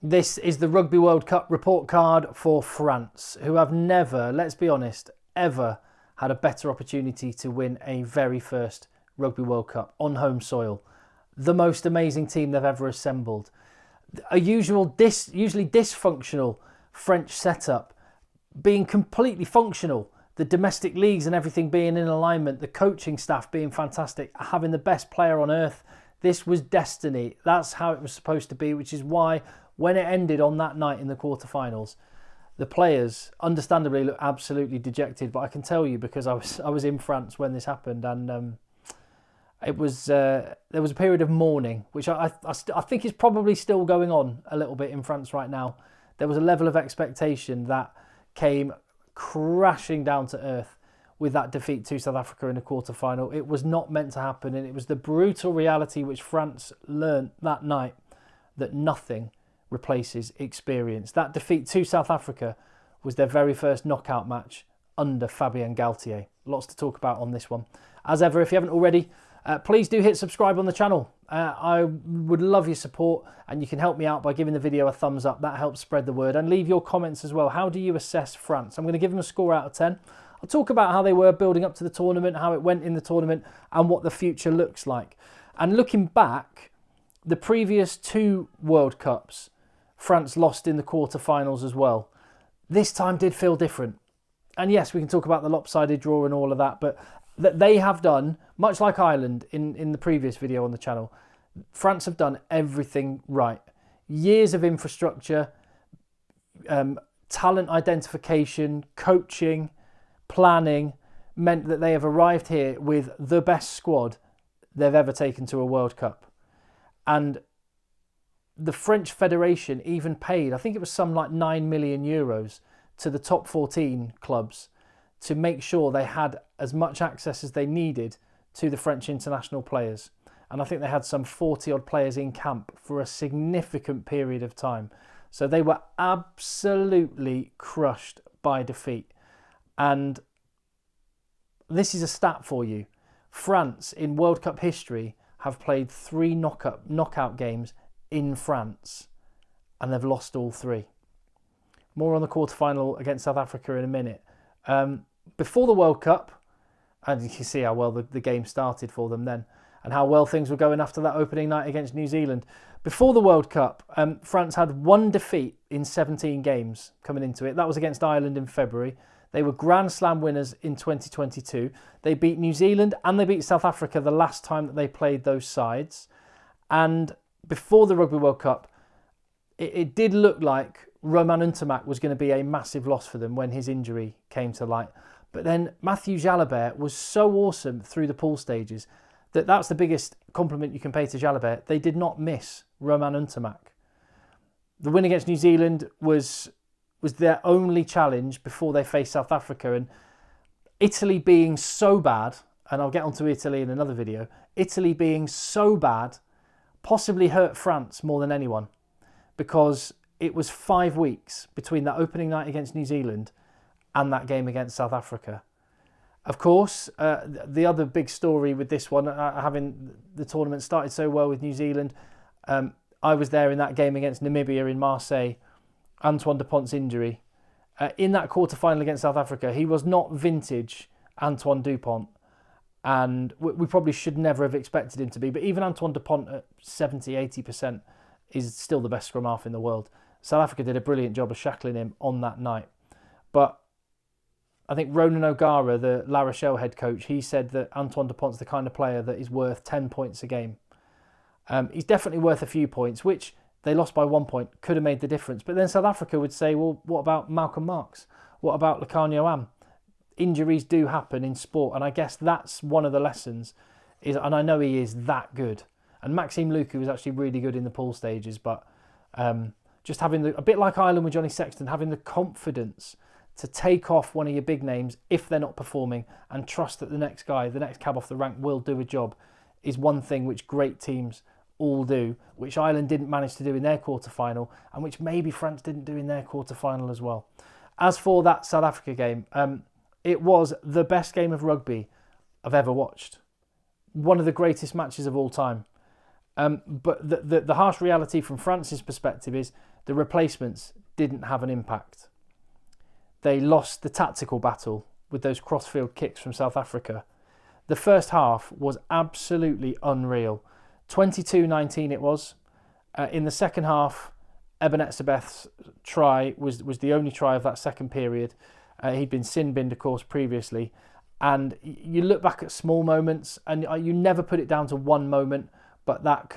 This is the Rugby World Cup report card for France, who have never, let's be honest, ever had a better opportunity to win a very first Rugby World Cup on home soil. The most amazing team they've ever assembled. A usually dysfunctional French setup being completely functional. The domestic leagues and everything being in alignment, the coaching staff being fantastic, having the best player on earth. This was destiny. That's how it was supposed to be, which is why when it ended on that night in the quarterfinals, the players understandably looked absolutely dejected. But I can tell you, because I was in France when this happened, and it was there was a period of mourning, which I think is probably still going on a little bit in France right now. There was a level of expectation that came crashing down to earth with that defeat to South Africa in the quarterfinal. It was not meant to happen, and it was the brutal reality which France learnt that night, that nothing replaces experience. That defeat to South Africa was their very first knockout match under Fabien Galthié. Lots to talk about on this one. As ever, if you haven't already, please do hit subscribe on the channel. I would love your support, and you can help me out by giving the video a thumbs up. That helps spread the word. And leave your comments as well. How do you assess France? I'm going to give them a score out of 10. I'll talk about how they were building up to the tournament, how it went in the tournament, and what the future looks like. And looking back, the previous two World Cups, France lost in the quarterfinals as well. This time did feel different. And yes, we can talk about the lopsided draw and all of that, but that they have done, much like Ireland in the previous video on the channel, France have done everything right. Years of infrastructure, talent identification, coaching, planning, meant that they have arrived here with the best squad they've ever taken to a World Cup. And the French Federation even paid, I think it was some like 9 million euros to the top 14 clubs to make sure they had as much access as they needed to the French international players. And I think they had some 40 odd players in camp for a significant period of time. So they were absolutely crushed by defeat. And this is a stat for you. France in World Cup history have played 3 knockout games in France, and they've lost all 3. More on the quarterfinal against South Africa in a minute. Before the World Cup, and you can see how well the game started for them then, and how well things were going after that opening night against New Zealand. Before the World Cup, France had 1 defeat in 17 games coming into it. That was against Ireland in February. They were Grand Slam winners in 2022. They beat New Zealand and they beat South Africa the last time that they played those sides. And before the Rugby World Cup, it did look like Romain Ntamack was going to be a massive loss for them when his injury came to light. But then Mathieu Jalibert was so awesome through the pool stages that that's the biggest compliment you can pay to Jalibert. They did not miss Romain Ntamack. The win against New Zealand was their only challenge before they faced South Africa. And Italy being so bad, and I'll get onto Italy in another video, Italy being so bad possibly hurt France more than anyone, because it was 5 weeks between that opening night against New Zealand and that game against South Africa. Of course, the other big story with this one, having the tournament started so well with New Zealand, I was there in that game against Namibia in Marseille. Antoine Dupont's injury. In that quarterfinal against South Africa, he was not vintage Antoine Dupont, and we probably should never have expected him to be, but even Antoine Dupont at 70-80% is still the best scrum half in the world. South Africa did a brilliant job of shackling him on that night. But I think Ronan O'Gara, the La Rochelle head coach, he said that Antoine Dupont's the kind of player that is worth 10 points a game. He's definitely worth a few points, which they lost by 1 point, could have made the difference. But then South Africa would say, well, what about Malcolm Marx? What about Lukhanyo Am? Injuries do happen in sport, and I guess that's one of the lessons. And I know he is that good. And Maxime Lucu was actually really good in the pool stages, but just having a bit like Ireland with Johnny Sexton, having the confidence to take off one of your big names if they're not performing and trust that the next guy, the next cab off the rank will do a job, is one thing which great teams all do, which Ireland didn't manage to do in their quarterfinal, and which maybe France didn't do in their quarterfinal as well. As for that South Africa game, it was the best game of rugby I've ever watched. One of the greatest matches of all time. But the harsh reality from France's perspective is the replacements didn't have an impact. They lost the tactical battle with those crossfield kicks from South Africa. The first half was absolutely unreal. 22-19 it was. In the second half, Eben Etzebeth's try was the only try of that second period. He'd been sin-binned, of course, previously. And you look back at small moments, and you never put it down to one moment, but that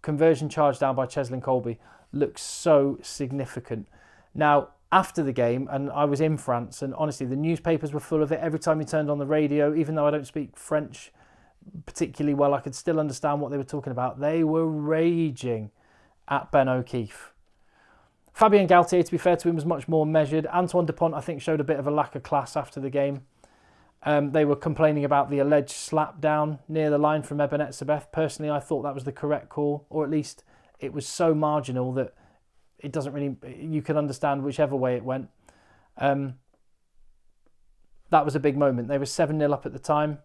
conversion charge down by Cheslin Kolbe looks so significant. Now, after the game, and I was in France, and honestly, the newspapers were full of it. Every time you turned on the radio, even though I don't speak French particularly well, I could still understand what they were talking about. They were raging at Ben O'Keefe. Fabien Galthié, to be fair to him, was much more measured. Antoine Dupont, I think, showed a bit of a lack of class after the game. They were complaining about the alleged slap down near the line from Eben Etzebeth. Personally, I thought that was the correct call, or at least it was so marginal that it doesn't really, you can understand whichever way it went. That was a big moment. They were 7-0 up at the time.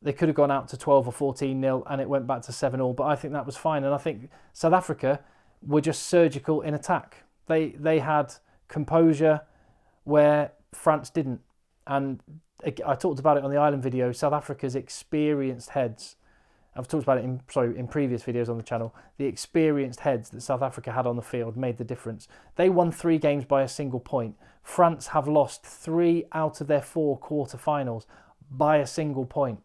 They could have gone out to 12 or 14-0 and it went back to 7-7, but I think that was fine. And I think South Africa were just surgical in attack. They had composure where France didn't. And I talked about it on the Ireland video. South Africa's experienced heads, I've talked about it in previous videos on the channel, the experienced heads that South Africa had on the field made the difference. They won 3 games by a single point. France have lost 3 out of their 4 quarterfinals by a single point.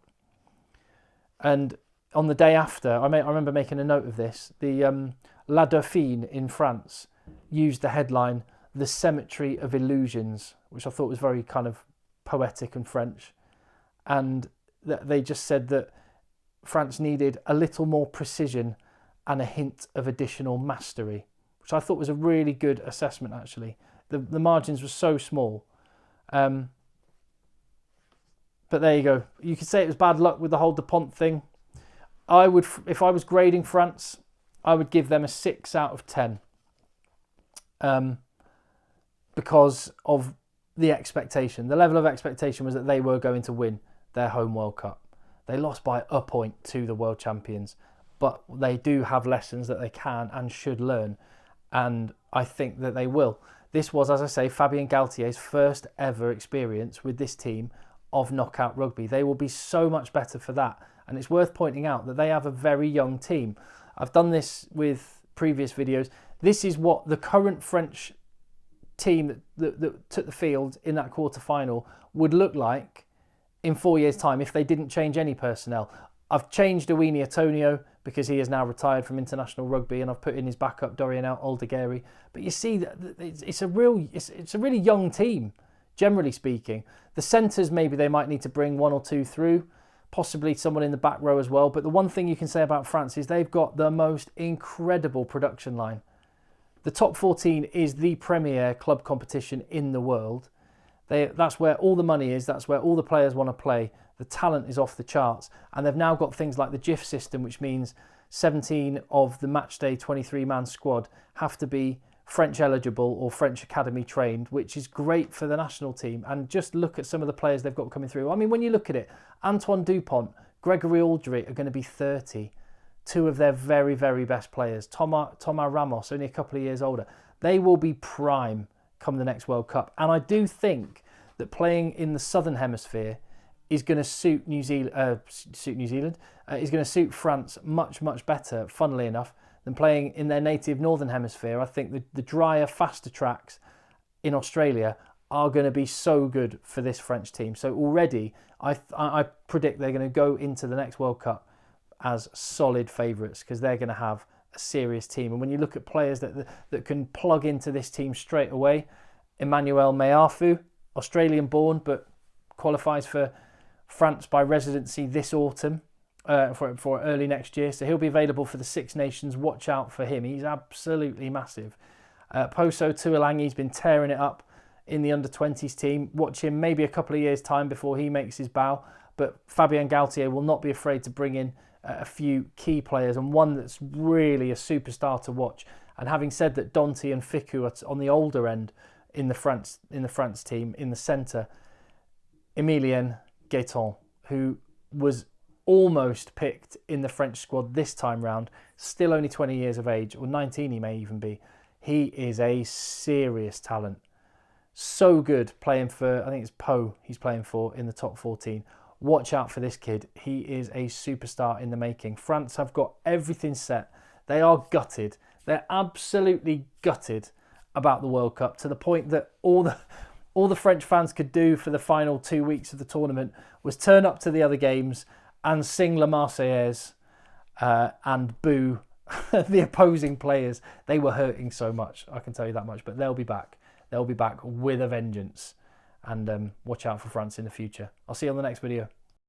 And on the day after, I remember making a note of this, the La Dauphine in France used the headline, "The Cemetery of Illusions," which I thought was very kind of poetic and French. And they just said that France needed a little more precision and a hint of additional mastery, which I thought was a really good assessment, actually. The margins were so small. But there you go. You could say it was bad luck with the whole Dupont thing. I would, if I was grading France, I would give them a 6 out of 10. Because of the expectation. The level of expectation was that they were going to win their home World Cup. They lost by a point to the world champions, but they do have lessons that they can and should learn, and I think that they will. This was, as I say, Fabien Galthié's first ever experience with this team of knockout rugby. They will be so much better for that, and it's worth pointing out that they have a very young team. I've done this with previous videos. This is what the current French team that took the field in that quarter-final would look like in 4 years' time if they didn't change any personnel. I've changed Uini Atonio because he is now retired from international rugby, and I've put in his backup Dorian Aldegheri. But you see that it's a really young team, generally speaking. The centres, maybe they might need to bring 1 or 2 through, possibly someone in the back row as well. But the one thing you can say about France is they've got the most incredible production line. The top 14 is the premier club competition in the world. That's where all the money is. That's where all the players want to play. The talent is off the charts. And they've now got things like the GIF system, which means 17 of the matchday 23-man squad have to be French eligible or French academy trained, which is great for the national team. And just look at some of the players they've got coming through. I mean, when you look at it, Antoine Dupont, Gregory Aldrit are going to be 30. 2 of their very, very best players. Thomas Ramos, only a couple of years older. They will be prime come the next World Cup. And I do think that playing in the Southern Hemisphere is going to suit New Zealand. Is going to suit France much, much better, funnily enough, than playing in their native Northern Hemisphere. I think the drier, faster tracks in Australia are going to be so good for this French team. So already, I predict they're going to go into the next World Cup as solid favourites because they're going to have a serious team. And when you look at players that can plug into this team straight away, Emmanuel Meafu, Australian born but qualifies for France by residency this autumn for early next year, so he'll be available for the Six Nations. Watch out for him, he's absolutely massive. Poso Tuolangi's been tearing it up in the under-20s team. Watch him maybe a couple of years time before he makes his bow, but Fabien Galthié will not be afraid to bring in a few key players, and one that's really a superstar to watch. And having said that, Danty and Fickou are on the older end in the France team, in the centre, Emilien Gaëtan, who was almost picked in the French squad this time round, still only 20 years of age, or 19 he may even be. He is a serious talent. So good playing for, I think it's Po he's playing for in the top 14. Watch out for this kid. He is a superstar in the making. France have got everything set. They are gutted. They're absolutely gutted about the World Cup, to the point that all the French fans could do for the final 2 weeks of the tournament was turn up to the other games and sing La Marseillaise and boo the opposing players. They were hurting so much, I can tell you that much. But they'll be back. They'll be back with a vengeance. And watch out for France in the future. I'll see you on the next video.